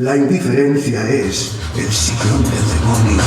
La indiferencia es el ciclón del demonio.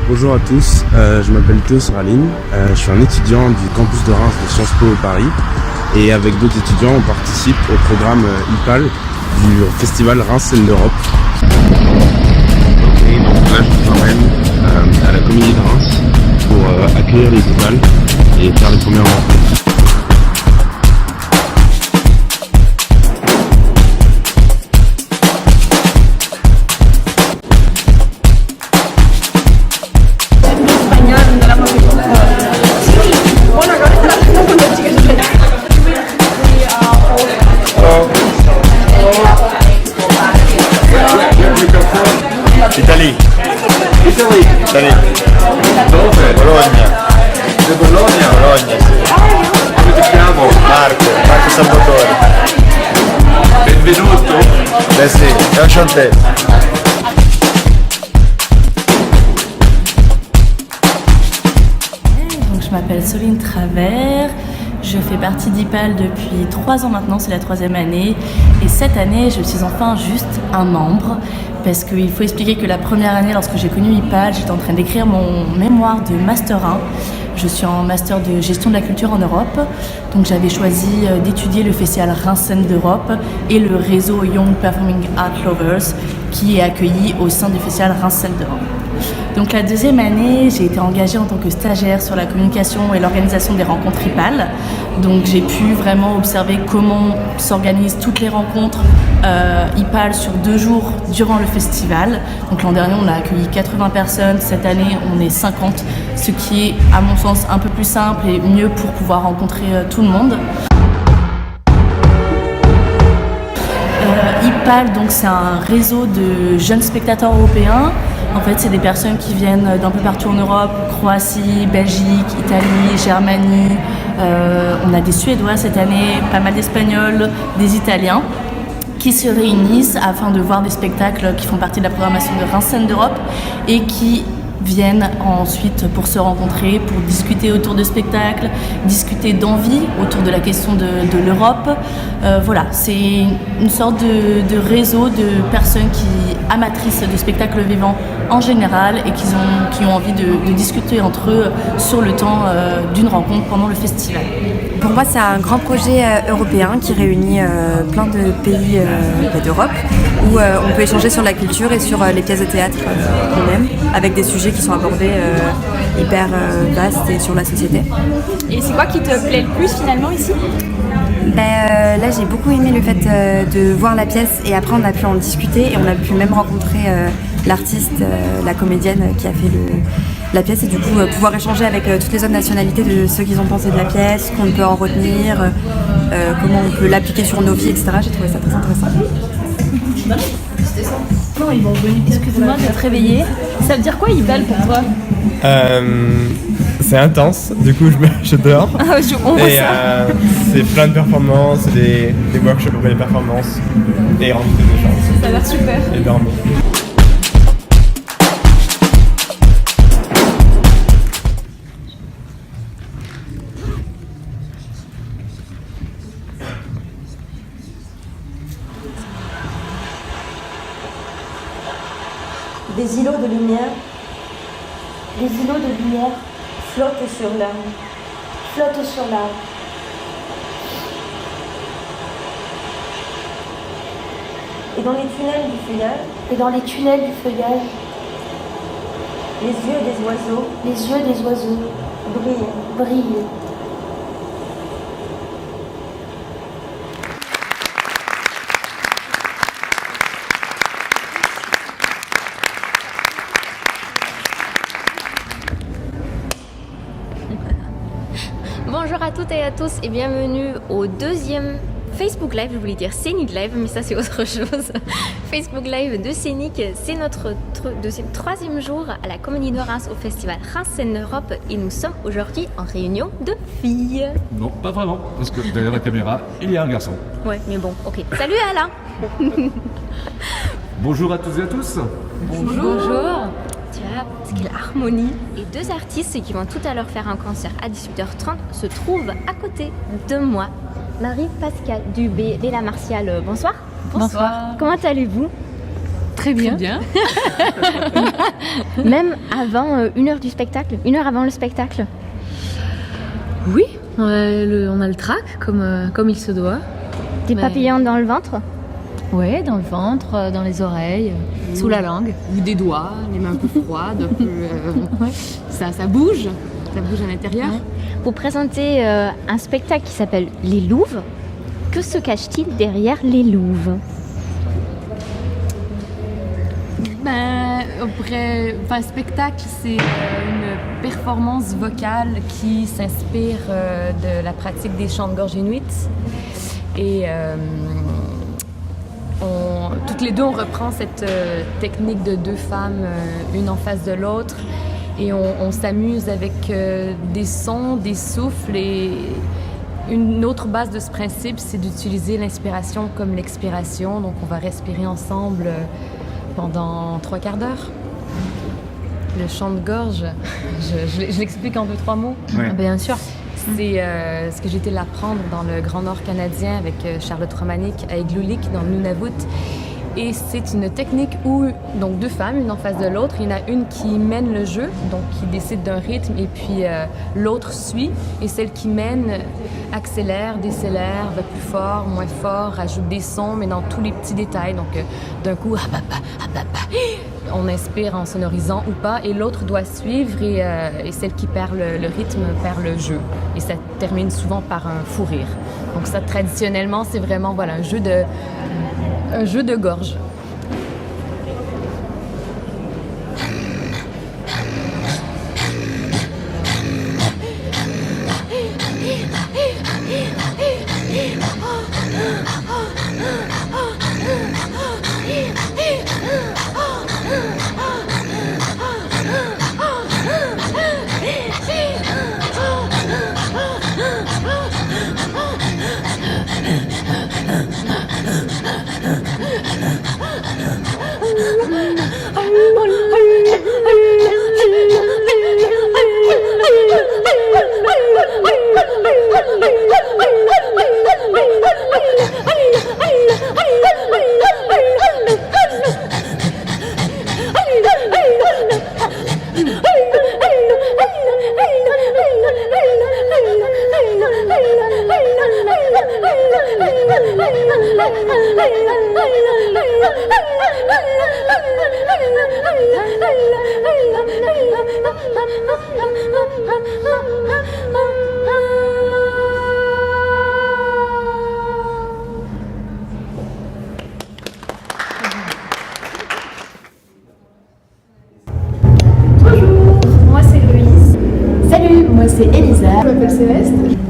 Bonjour à tous, je m'appelle Théo Soraline, je suis un étudiant du campus de Reims de Sciences Po Paris et avec d'autres étudiants on participe au programme IPAL du festival Reims Scène d'Europe. Et donc là je vous emmène à la Comédie de Reims pour accueillir les IPAL et faire les premières rencontres. Italy. Italy. Dove? Bologna. De Bologna? Bologna, sì. Come ti chiamo? Marco Salvatore. Benvenuto. Beh sì, enchanté. Donc, je m'appelle Soline Travers, je fais partie d'IPAL depuis 3 ans maintenant, c'est la 3e année. Et cette année, je suis enfin juste un membre. Parce qu'il faut expliquer que la première année, lorsque j'ai connu IPAL, j'étais en train d'écrire mon mémoire de Master 1. Je suis en Master de gestion de la culture en Europe. Donc j'avais choisi d'étudier le festival Reims Scène d'Europe et le réseau Young Performing Art Lovers qui est accueilli au sein du festival Reims Scène d'Europe. Donc la 2e année, j'ai été engagée en tant que stagiaire sur la communication et l'organisation des rencontres IPAL. Donc j'ai pu vraiment observer comment s'organisent toutes les rencontres IPAL sur 2 jours durant le festival. Donc l'an dernier, on a accueilli 80 personnes. Cette année, on est 50, ce qui est, à mon sens, un peu plus simple et mieux pour pouvoir rencontrer tout le monde. IPAL, donc c'est un réseau de jeunes spectateurs européens. En fait, c'est des personnes qui viennent d'un peu partout en Europe, Croatie, Belgique, Italie, Germanie. On a des Suédois cette année, pas mal d'Espagnols, des Italiens, qui se réunissent afin de voir des spectacles qui font partie de la programmation de Reims Scène d'Europe et qui viennent ensuite pour se rencontrer, pour discuter autour de spectacles, discuter d'envie autour de la question de l'Europe. Voilà, c'est une sorte de réseau de personnes amatrices de spectacles vivants en général et qui ont envie de discuter entre eux sur le temps d'une rencontre pendant le festival. Pour moi, c'est un grand projet européen qui réunit plein de pays d'Europe où on peut échanger sur la culture et sur les pièces de théâtre qu'on aime, avec des sujets qui sont abordés hyper vastes et sur la société. Et c'est quoi qui te plaît le plus finalement ici ? Là, j'ai beaucoup aimé le fait de voir la pièce et après on a pu en discuter et on a pu même rencontrer l'artiste, la comédienne qui a fait la pièce et du coup pouvoir échanger avec toutes les autres nationalités de ceux qui ont pensé de la pièce, qu'on peut en retenir, comment on peut l'appliquer sur nos vies, etc. J'ai trouvé ça très intéressant. Non, ils vont venir. Excuse-moi de te réveiller. Ça veut dire quoi IPAL pour toi ? C'est intense, du coup je dors. On voit ça. C'est plein de performances, des workshops pour les performances et rencontrer des gens. Ça a l'air super. Et dormir. Des îlots de lumière, flottent sur l'âme. Et dans les tunnels du feuillage, les yeux des oiseaux brillent. Bonjour à toutes et à tous et bienvenue au deuxième Facebook Live, je voulais dire Scénic Live, mais ça c'est autre chose. Facebook Live de Scénic, c'est notre troisième jour à la Comédie de Reims au festival Reims Scène Europe et nous sommes aujourd'hui en réunion de filles. Non, pas vraiment, parce que derrière la caméra, il y a un garçon. Ouais, mais bon, ok. Salut Alain. Bonjour à toutes et à tous. Bonjour. Tu vois, quelle harmonie. Et deux artistes qui vont tout à l'heure faire un concert à 18h30 se trouvent à côté de moi. Marie-Pascale Dubé, Léla Martial, bonsoir. Bonsoir. Comment allez-vous? Très bien. Même avant 1 heure du spectacle, 1 heure avant le spectacle. Oui, on a le trac comme il se doit. Des papillons dans le ventre? Ouais, dans le ventre, dans les oreilles, sous la langue. Ou des doigts, les mains un peu froides, un peu, ça bouge à l'intérieur. Ouais. Vous présentez un spectacle qui s'appelle Les Louves. Que se cache-t-il derrière les louves? Un spectacle, c'est une performance vocale qui s'inspire de la pratique des chants de gorge inuits. Et toutes les deux, on reprend cette technique de deux femmes, une en face de l'autre. Et on s'amuse avec des sons, des souffles. Et une autre base de ce principe, c'est d'utiliser l'inspiration comme l'expiration. Donc on va respirer ensemble pendant 3/4 d'heure. Le chant de gorge, je l'explique en 2-3 mots. Ouais. Ah, bien sûr. C'est ce que j'ai été l'apprendre dans le Grand Nord canadien avec Charlotte Romanik à Igloolik dans le Nunavut. Et c'est une technique où donc deux femmes, une en face de l'autre, il y en a une qui mène le jeu, donc qui décide d'un rythme, et puis l'autre suit. Et celle qui mène accélère, décélère, va plus fort, moins fort, rajoute des sons, mais dans tous les petits détails. Donc d'un coup, on inspire en sonorisant ou pas, et l'autre doit suivre, et celle qui perd le rythme perd le jeu. Et ça termine souvent par un fou rire. Donc ça, traditionnellement, c'est vraiment un jeu de gorge.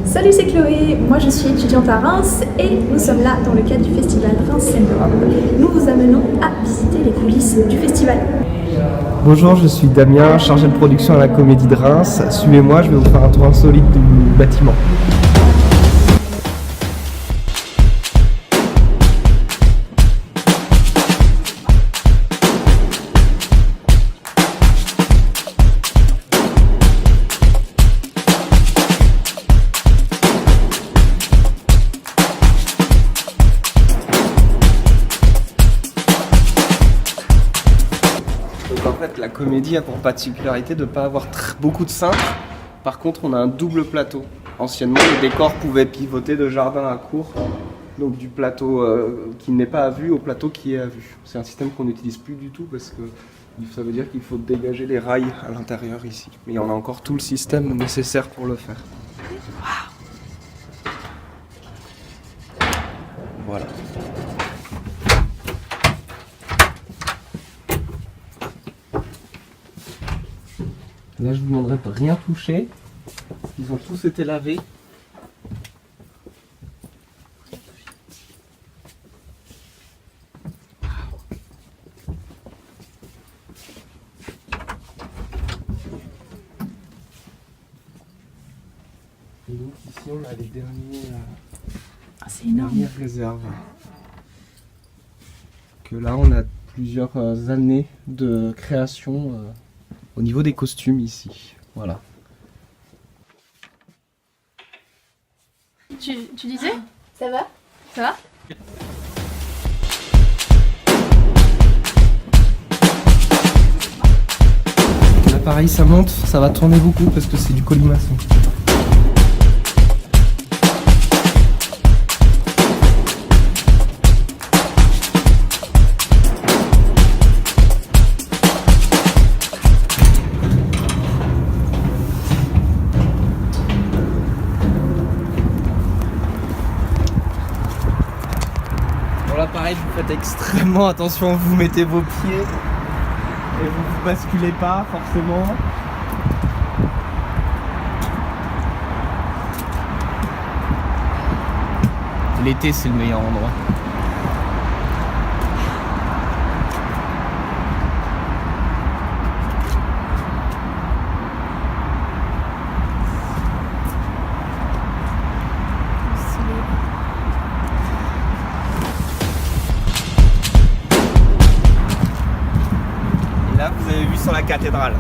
Salut, c'est Chloé, moi je suis étudiante à Reims et nous sommes là dans le cadre du festival Reims Scène Europe. Nous vous amenons à visiter les coulisses du festival. Bonjour, je suis Damien, chargé de production à la Comédie de Reims. Suivez-moi, je vais vous faire un tour insolite du bâtiment. Donc en fait, la comédie a pour particularité de ne pas avoir beaucoup de cintres. Par contre, on a un double plateau. Anciennement, le décor pouvait pivoter de jardin à cour. Donc du plateau qui n'est pas à vue au plateau qui est à vue. C'est un système qu'on n'utilise plus du tout parce que ça veut dire qu'il faut dégager les rails à l'intérieur ici. Mais on a encore tout le système nécessaire pour le faire. Voilà. Là, je vous demanderai de rien toucher. Ils ont tous été lavés. Et donc ici on a les c'est énorme. dernières réserves. Que là on a plusieurs années de création au niveau des costumes ici. Voilà. Tu disais? Ça va? Ça va? Là pareil ça monte, ça va tourner beaucoup parce que c'est du colimaçon. Bon là pareil, vous faites extrêmement attention, vous mettez vos pieds et vous basculez pas forcément. L'été c'est le meilleur endroit. Et là vous avez vu sur la cathédrale.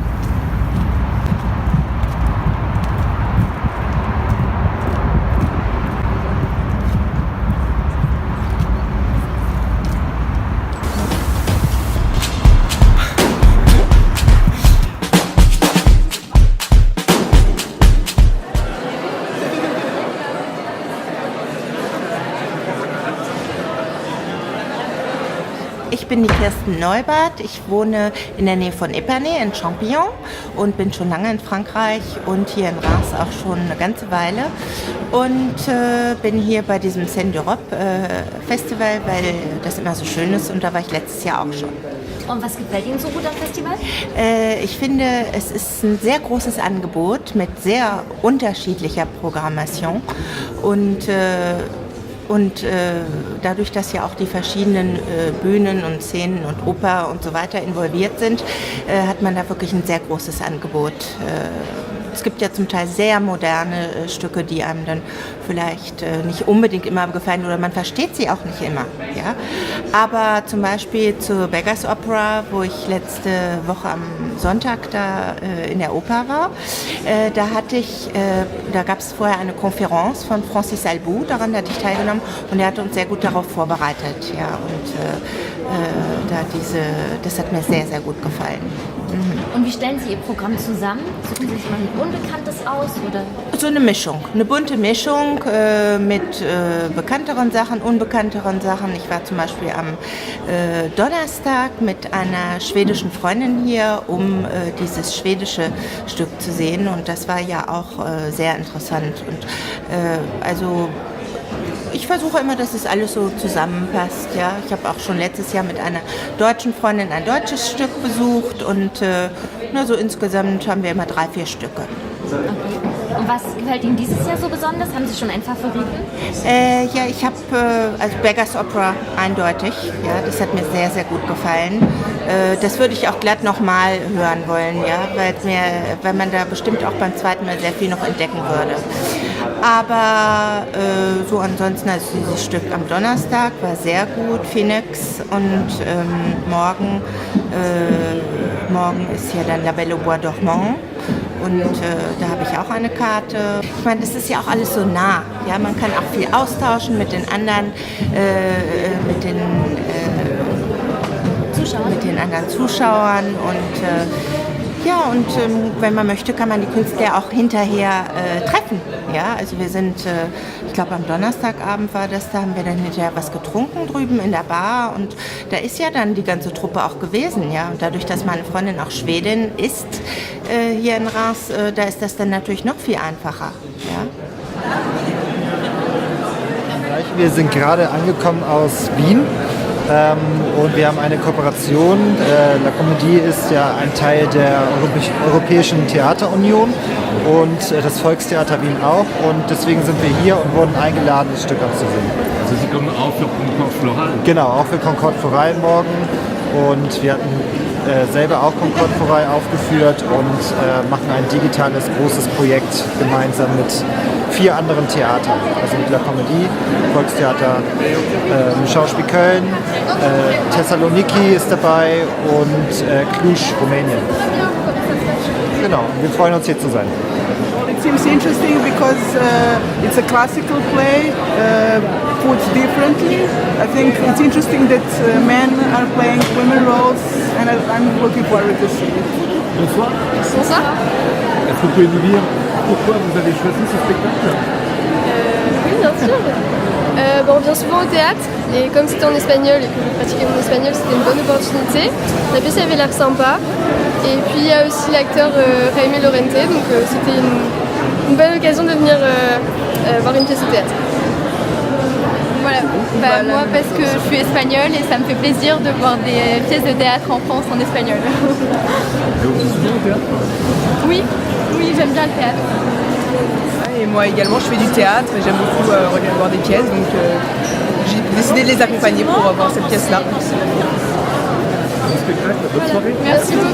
Ich bin die Kirsten Neubart. Ich wohne in der Nähe von Épernay in Champignon und bin schon lange in Frankreich und hier in Reims auch schon eine ganze Weile. Und bin hier bei diesem Scène d'Europe Festival, weil das immer so schön ist und da war ich letztes Jahr auch schon. Und was gefällt Ihnen so gut am Festival? Ich finde, es ist ein sehr großes Angebot mit sehr unterschiedlicher Programmation und dadurch, dass ja auch die verschiedenen Bühnen und Szenen und Oper und so weiter involviert sind, hat man da wirklich ein sehr großes Angebot. Es gibt ja zum Teil sehr moderne Stücke, die einem dann vielleicht nicht unbedingt immer gefallen oder man versteht sie auch nicht immer. Ja? Aber zum Beispiel zur Beggars Opera, wo ich letzte Woche am Sonntag da in der Oper war, da gab es vorher eine Konferenz von Francis Albou, daran hatte ich teilgenommen und er hat uns sehr gut darauf vorbereitet. Ja? Und das hat mir sehr, sehr gut gefallen. Und wie stellen Sie Ihr Programm zusammen? Suchen Sie sich mal ein Unbekanntes aus? Oder? So eine Mischung, eine bunte Mischung mit bekannteren Sachen, unbekannteren Sachen. Ich war zum Beispiel am Donnerstag mit einer schwedischen Freundin hier, um dieses schwedische Stück zu sehen. Und das war ja auch sehr interessant. Und ich versuche immer, dass es alles so zusammenpasst. Ja? Ich habe auch schon letztes Jahr mit einer deutschen Freundin ein deutsches Stück besucht und so insgesamt haben wir immer 3-4 Stücke. Okay. Und was gefällt Ihnen dieses Jahr so besonders? Haben Sie schon einen Favoriten? Ja, ich habe Beggars Opera eindeutig. Ja, das hat mir sehr, sehr gut gefallen. Das würde ich auch glatt nochmal hören wollen, ja, weil man da bestimmt auch beim zweiten Mal sehr viel noch entdecken würde. Aber so ansonsten, also dieses Stück am Donnerstag war sehr gut, Phoenix, und morgen ist ja dann La Belle au Bois dormant. Und da habe ich auch eine Karte. Ich meine, das ist ja auch alles so nah. Ja? Man kann auch viel austauschen mit den anderen, mit den Zuschauern. Und wenn man möchte, kann man die Künstler auch hinterher treffen. Ja? Also wir sind, ich glaube am Donnerstagabend war das, da haben wir dann hinterher was getrunken drüben in der Bar und da ist ja dann die ganze Truppe auch gewesen. Ja? Und dadurch, dass meine Freundin auch Schwedin ist hier in Reims, da ist das dann natürlich noch viel einfacher. Ja? Wir sind gerade angekommen aus Wien. Und wir haben eine Kooperation. La Comédie ist ja ein Teil der Europäischen Theaterunion und das Volkstheater Wien auch. Und deswegen sind wir hier und wurden eingeladen, das Stück anzusehen. Also Sie kommen auch für Concorde Floral? Genau, auch für Concorde Floral morgen. Und wir hatten selber auch Concorde-Chorei aufgeführt und machen ein digitales großes Projekt gemeinsam mit 4 anderen Theatern. Also mit La Comédie, Volkstheater, Schauspiel Köln, Thessaloniki ist dabei und Cluj, Rumänien. Genau, wir freuen uns hier zu sein. It seems interesting because it's a classical play, put differently. I think it's interesting that men are playing women roles, and I'm looking forward to see it. Bonsoir. Bonsoir. Est-ce que vous pouvez nous dire pourquoi vous avez choisi ce spectacle? Oui, bien sûr. On vient souvent au théâtre et comme c'était en espagnol et que je pratiquais mon espagnol, c'était une bonne opportunité. La pièce avait l'air sympa. Et puis il y a aussi l'acteur Jaime Lorente, donc c'était une bonne occasion de venir voir une pièce au théâtre. Voilà. Moi parce que je suis espagnole et ça me fait plaisir de voir des pièces de théâtre en France en espagnol. Et vous venez souvent au théâtre? Oui, j'aime bien le théâtre. Et moi également je fais du théâtre, j'aime beaucoup voir des pièces, donc j'ai décidé de les accompagner pour voir cette pièce-là. Bon spectacle, bonne soirée. Merci beaucoup.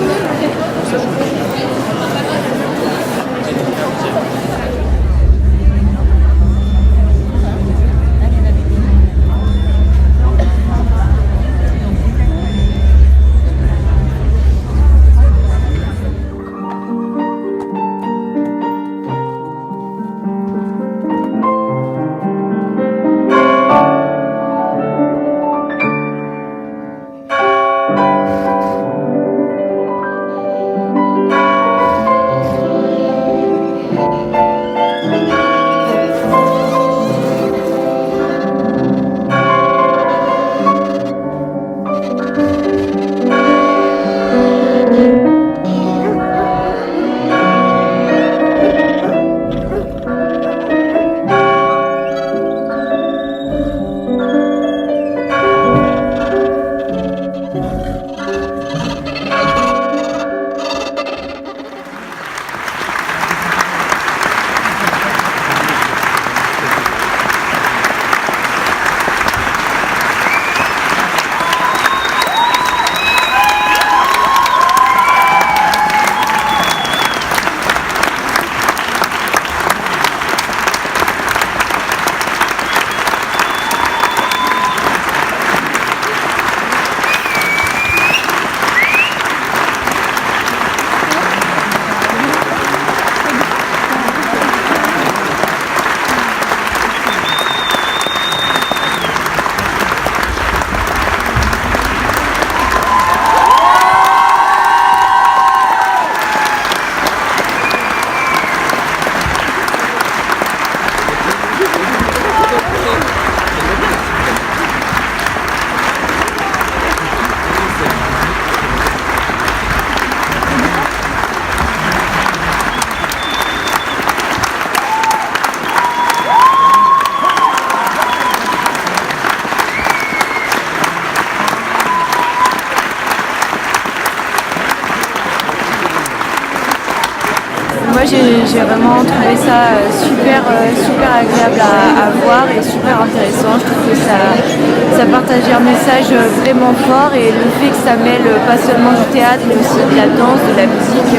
Moi j'ai vraiment trouvé ça super agréable à voir et super intéressant. Je trouve que ça partageait un message vraiment fort et le fait que ça mêle pas seulement du théâtre mais aussi de la danse, de la musique,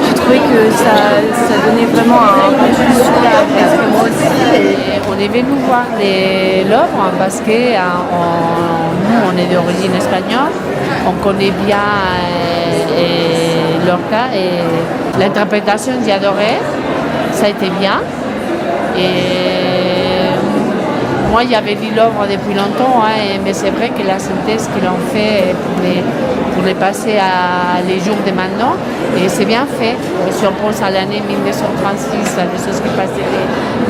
j'ai trouvé que ça donnait vraiment un contenu super agréable. Moi aussi, on est venu voir l'œuvre parce que nous on est d'origine espagnole, on connaît bien Lorca et l'interprétation j'ai adoré, ça a été bien et moi j'avais lu l'œuvre depuis longtemps mais c'est vrai que la synthèse qu'ils ont fait pour les passer à les jours de maintenant et c'est bien fait. Si on pense à l'année 1936, à des choses qui passaient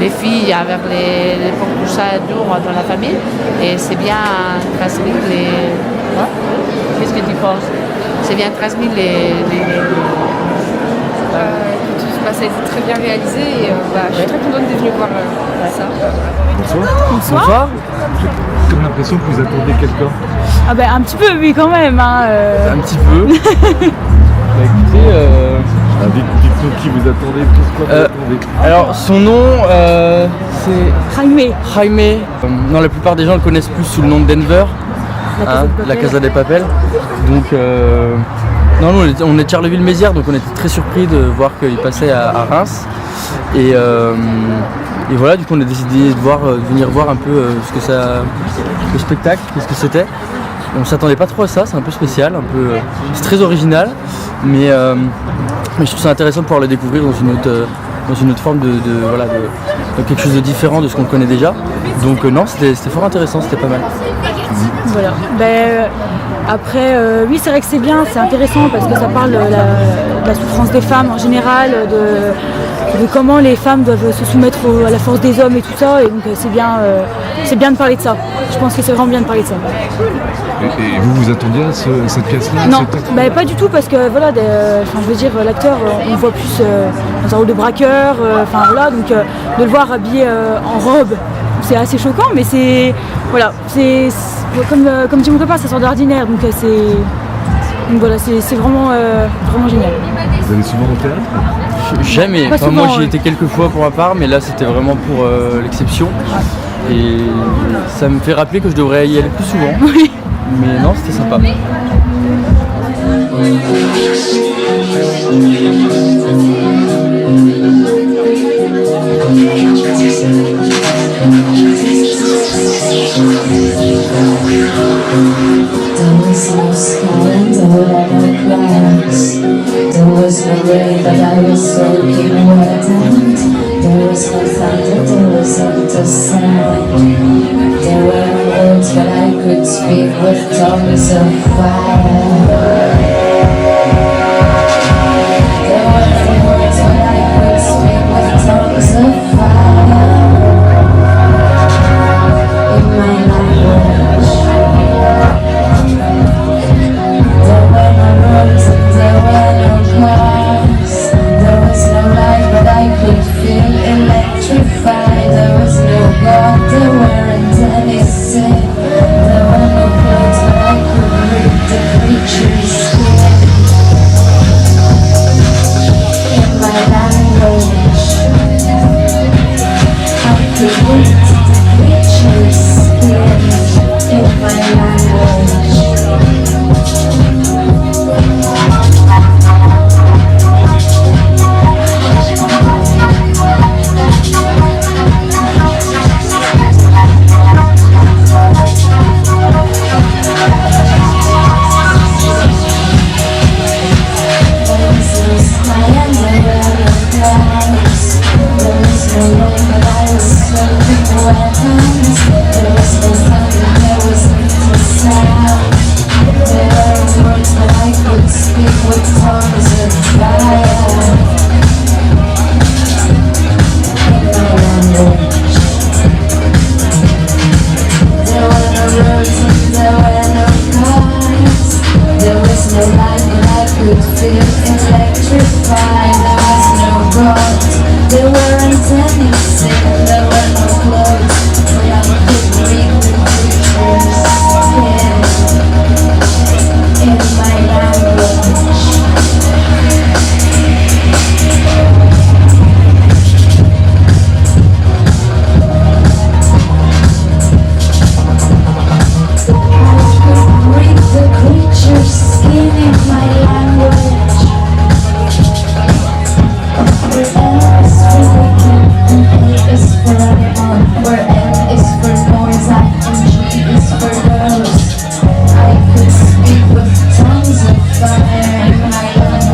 les filles avec les couchage dur dans la famille et c'est bien transmis Qu'est-ce que tu penses? C'est bien transmis ça a été très bien réalisé et je suis très contente d'être venue voir ça. Bonsoir. Bonsoir. J'ai comme l'impression que vous attendez quelqu'un. Ah ben un petit peu oui quand même. Un petit peu. Écoutez, dites-nous qui vous attendez, pourquoi vous attendez. Alors son nom c'est Jaime. Non, la plupart des gens le connaissent plus sous le nom de Denver. La Casa de Papel. Donc Non, nous on est de Charleville-Mézières, donc on était très surpris de voir qu'il passait à Reims. Et voilà, du coup on a décidé de venir voir un peu ce que ça, le spectacle, qu'est-ce que c'était. On s'attendait pas trop à ça, c'est un peu spécial, c'est très original, mais je trouve ça intéressant de pouvoir le découvrir dans une autre forme de quelque chose de différent de ce qu'on connaît déjà. Donc non, c'était fort intéressant, c'était pas mal. Voilà. Après, oui, c'est vrai que c'est bien, c'est intéressant parce que ça parle de la souffrance des femmes en général, de comment les femmes doivent se soumettre à la force des hommes et tout ça. Et donc c'est bien de parler de ça. Je pense que c'est vraiment bien de parler de ça. Et vous attendiez à cette pièce-là? Non, pas du tout parce que voilà, je veux dire, l'acteur, on le voit plus dans un rôle de braqueur, donc de le voir habillé en robe, c'est assez choquant, mais c'est comme dit mon copain, ça sort d'ordinaire, donc c'est vraiment génial. Vous allez souvent au théâtre? Jamais. Moi j'y étais quelques fois pour ma part, mais là c'était vraiment pour l'exception. Et ça me fait rappeler que je devrais y aller plus souvent. Oui. Mais non, c'était sympa. There was no sky and there were no clouds. There was no rain, but I was soaking wet, and there was no thunder, there wasn't a sound. There were no words, but I could speak with tongues of fire. There were no words, but I could speak with tongues of fire. In my language. There were no roads and there were no cars. There was no light, but I could feel electrified. There was no God, there weren't any sin. There were no clothes, but I could read the creature's skin. In my language, I could read the creature's skin. In my language. Fire in my language.